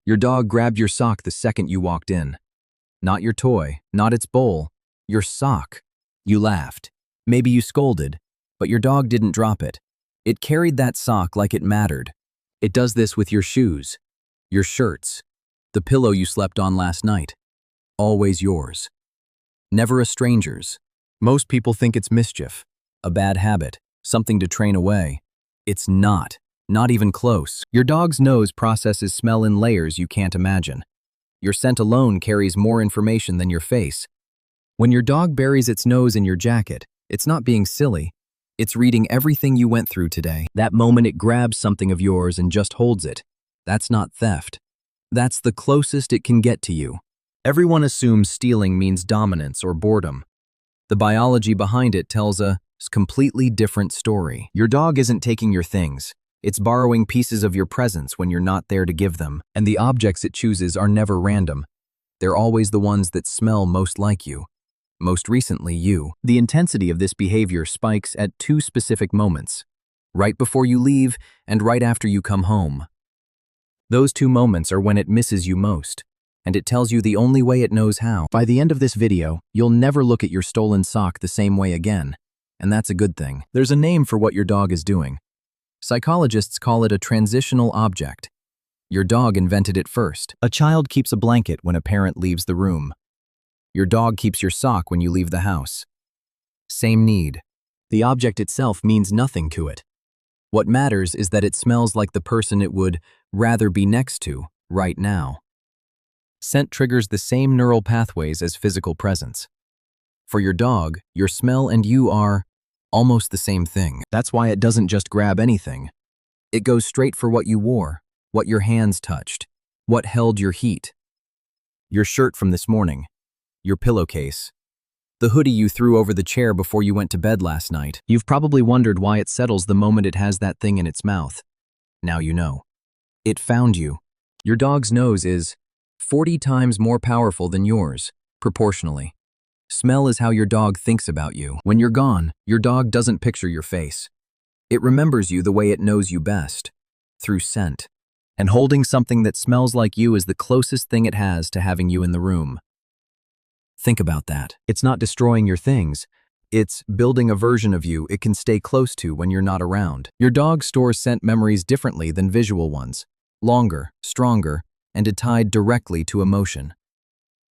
Your dog grabbed your sock the second you walked in. Not your toy, not its bowl, your sock. You laughed. Maybe you scolded, but your dog didn't drop it. It carried that sock like it mattered. It does this with your shoes, your shirts, the pillow you slept on last night. Always yours. Never a stranger's. Most people think it's mischief, a bad habit, something to train away. It's not even close. Your dog's nose processes smell in layers you can't imagine. Your scent alone carries more information than your face. When your dog buries its nose in your jacket, it's not being silly. It's reading everything you went through today. That moment it grabs something of yours and just holds it. That's not theft. That's the closest it can get to you. Everyone assumes stealing means dominance or boredom. The biology behind it tells a completely different story. Your dog isn't taking your things. It's borrowing pieces of your presence when you're not there to give them. And the objects it chooses are never random. They're always the ones that smell most like you. Most recently, you. The intensity of this behavior spikes at two specific moments. Right before you leave and right after you come home. Those two moments are when it misses you most. And it tells you the only way it knows how. By the end of this video, you'll never look at your stolen sock the same way again. And that's a good thing. There's a name for what your dog is doing. Psychologists call it a transitional object. Your dog invented it first. A child keeps a blanket when a parent leaves the room. Your dog keeps your sock when you leave the house. Same need. The object itself means nothing to it. What matters is that it smells like the person it would rather be next to right now. Scent triggers the same neural pathways as physical presence. For your dog, your smell and you are almost the same thing. That's why it doesn't just grab anything. It goes straight for what you wore, what your hands touched, what held your heat. Your shirt from this morning, your pillowcase, the hoodie you threw over the chair before you went to bed last night. You've probably wondered why it settles the moment it has that thing in its mouth. Now you know. It found you. Your dog's nose is 40 times more powerful than yours, proportionally. Smell is how your dog thinks about you. When you're gone, your dog doesn't picture your face. It remembers you the way it knows you best, through scent. And holding something that smells like you is the closest thing it has to having you in the room. Think about that. It's not destroying your things. It's building a version of you it can stay close to when you're not around. Your dog stores scent memories differently than visual ones. Longer, stronger, and tied directly to emotion.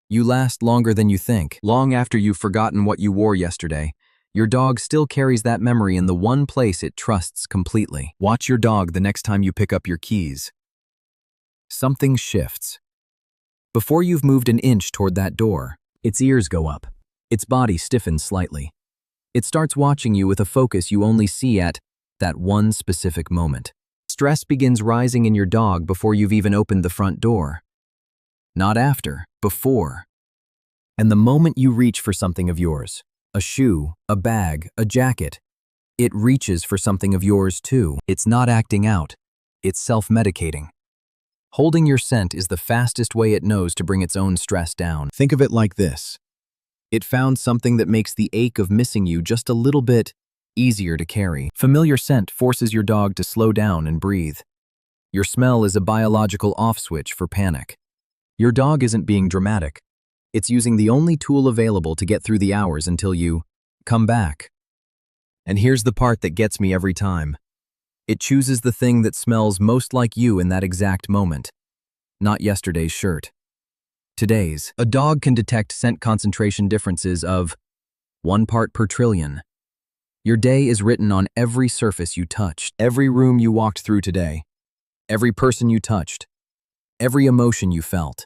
You last longer than you think. Long after you've forgotten what you wore yesterday, your dog still carries that memory in the one place it trusts completely. Watch your dog the next time you pick up your keys. Something shifts. Before you've moved an inch toward that door, its ears go up. Its body stiffens slightly. It starts watching you with a focus you only see at that one specific moment. Stress begins rising in your dog before you've even opened the front door. Not after, before. And the moment you reach for something of yours, a shoe, a bag, a jacket, it reaches for something of yours too. It's not acting out. It's self-medicating. Holding your scent is the fastest way it knows to bring its own stress down. Think of it like this. It found something that makes the ache of missing you just a little bit easier to carry. Familiar scent forces your dog to slow down and breathe. Your smell is a biological off switch for panic. Your dog isn't being dramatic. It's using the only tool available to get through the hours until you come back. And here's the part that gets me every time. It chooses the thing that smells most like you in that exact moment. Not yesterday's shirt. Today's. A dog can detect scent concentration differences of 1 part per trillion. Your day is written on every surface you touched, every room you walked through today, every person you touched, every emotion you felt.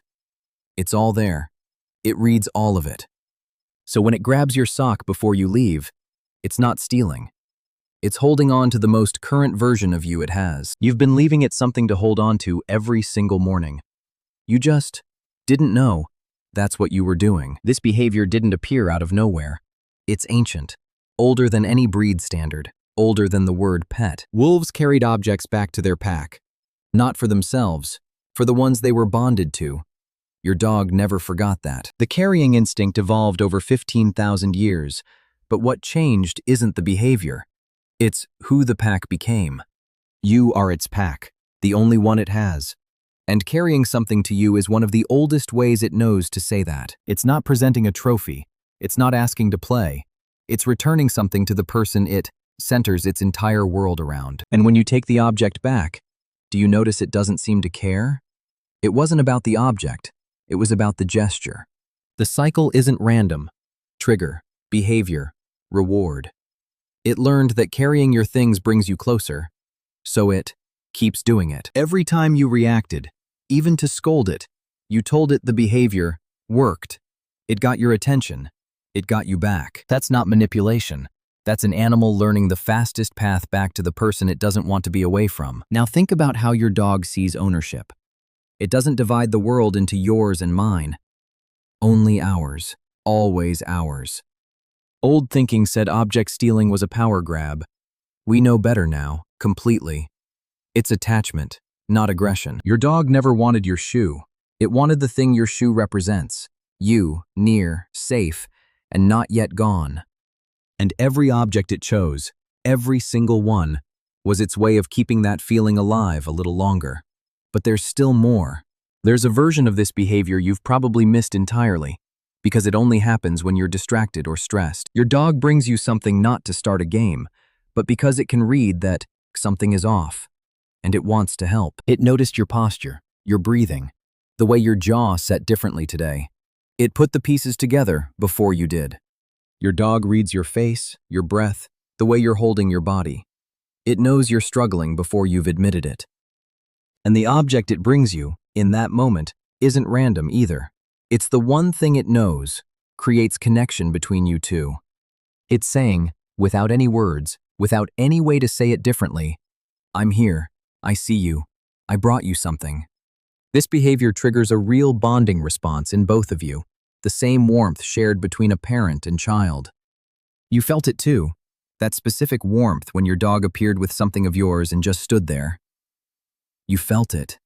It's all there. It reads all of it. So when it grabs your sock before you leave, it's not stealing. It's holding on to the most current version of you it has. You've been leaving it something to hold on to every single morning. You just didn't know that's what you were doing. This behavior didn't appear out of nowhere. It's ancient, older than any breed standard, older than the word pet. Wolves carried objects back to their pack, not for themselves, for the ones they were bonded to. Your dog never forgot that. The carrying instinct evolved over 15,000 years, but what changed isn't the behavior. It's who the pack became. You are its pack, the only one it has. And carrying something to you is one of the oldest ways it knows to say that. It's not presenting a trophy. It's not asking to play. It's returning something to the person it centers its entire world around. And when you take the object back, do you notice it doesn't seem to care? It wasn't about the object. It was about the gesture. The cycle isn't random. Trigger, behavior, reward. It learned that carrying your things brings you closer, so it keeps doing it. Every time you reacted, even to scold it, you told it the behavior worked. It got your attention. It got you back. That's not manipulation. That's an animal learning the fastest path back to the person it doesn't want to be away from. Now think about how your dog sees ownership. It doesn't divide the world into yours and mine. Only ours. Always ours. Old thinking said object stealing was a power grab. We know better now, completely. It's attachment, not aggression. Your dog never wanted your shoe. It wanted the thing your shoe represents. You, near, safe, and not yet gone. And every object it chose, every single one, was its way of keeping that feeling alive a little longer. But there's still more. There's a version of this behavior you've probably missed entirely, because it only happens when you're distracted or stressed. Your dog brings you something not to start a game, but because it can read that something is off, and it wants to help. It noticed your posture, your breathing, the way your jaw set differently today. It put the pieces together before you did. Your dog reads your face, your breath, the way you're holding your body. It knows you're struggling before you've admitted it. And the object it brings you, in that moment, isn't random either. It's the one thing it knows, creates connection between you two. It's saying, without any words, without any way to say it differently, I'm here, I see you, I brought you something. This behavior triggers a real bonding response in both of you, the same warmth shared between a parent and child. You felt it too, that specific warmth when your dog appeared with something of yours and just stood there. You felt it.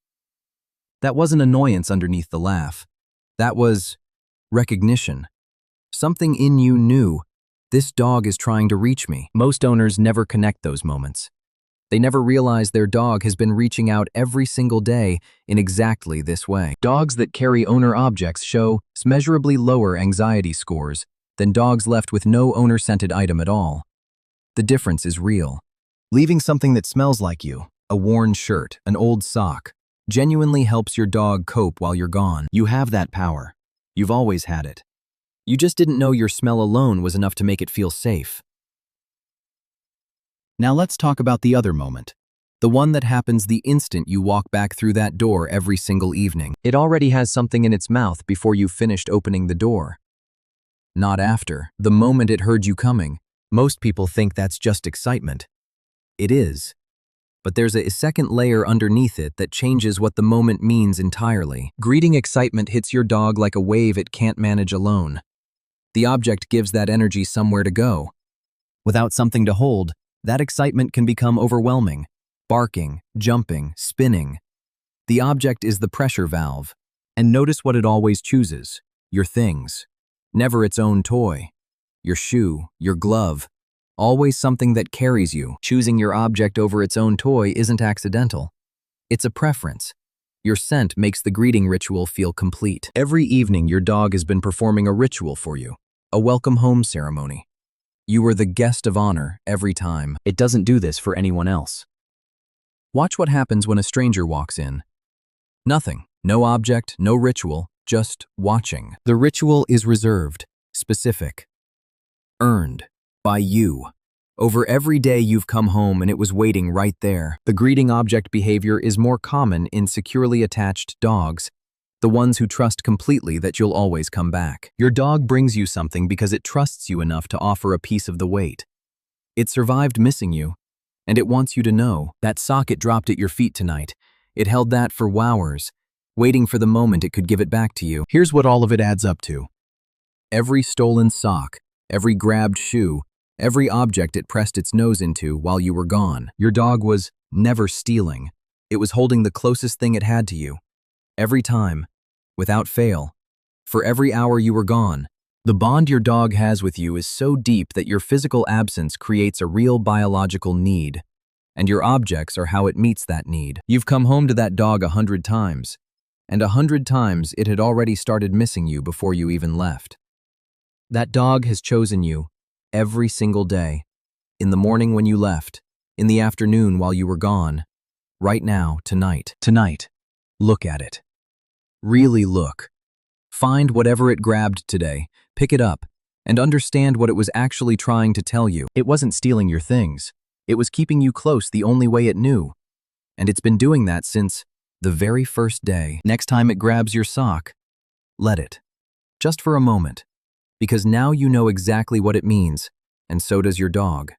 That wasn't annoyance underneath the laugh. That was recognition. Something in you knew, this dog is trying to reach me. Most owners never connect those moments. They never realize their dog has been reaching out every single day in exactly this way. Dogs that carry owner objects show measurably lower anxiety scores than dogs left with no owner-scented item at all. The difference is real. Leaving something that smells like you, a worn shirt, an old sock, genuinely helps your dog cope while you're gone. You have that power. You've always had it. You just didn't know your smell alone was enough to make it feel safe. Now let's talk about the other moment. The one that happens the instant you walk back through that door every single evening. It already has something in its mouth before you finished opening the door. Not after. The moment it heard you coming. Most people think that's just excitement. It is. But there's a second layer underneath it that changes what the moment means entirely. Greeting excitement hits your dog like a wave it can't manage alone. The object gives that energy somewhere to go. Without something to hold, that excitement can become overwhelming. Barking, jumping, spinning. The object is the pressure valve. And notice what it always chooses. Your things. Never its own toy. Your shoe, your glove. Always something that carries you. Choosing your object over its own toy isn't accidental. It's a preference. Your scent makes the greeting ritual feel complete. Every evening, your dog has been performing a ritual for you. A welcome home ceremony. You were the guest of honor every time. It doesn't do this for anyone else. Watch what happens when a stranger walks in. Nothing. No object, no ritual, just watching. The ritual is reserved, specific, earned. By you. Over every day you've come home and it was waiting right there. The greeting object behavior is more common in securely attached dogs, the ones who trust completely that you'll always come back. Your dog brings you something because it trusts you enough to offer a piece of the weight. It survived missing you, and it wants you to know that sock it dropped at your feet tonight. It held that for hours, waiting for the moment it could give it back to you. Here's what all of it adds up to. Every stolen sock, every grabbed shoe, every object it pressed its nose into while you were gone. Your dog was never stealing. It was holding the closest thing it had to you. Every time, without fail. For every hour you were gone. The bond your dog has with you is so deep that your physical absence creates a real biological need. and your objects are how it meets that need. You've come home to that dog 100 times, and 100 times it had already started missing you before you even left. That dog has chosen you every single day, in the morning when you left, in the afternoon while you were gone, right now, tonight. Tonight, look at it. Really look. Find whatever it grabbed today, pick it up, and understand what it was actually trying to tell you. It wasn't stealing your things. It was keeping you close the only way it knew. And it's been doing that since the very first day. Next time it grabs your sock, let it. Just for a moment. Because now you know exactly what it means, and so does your dog.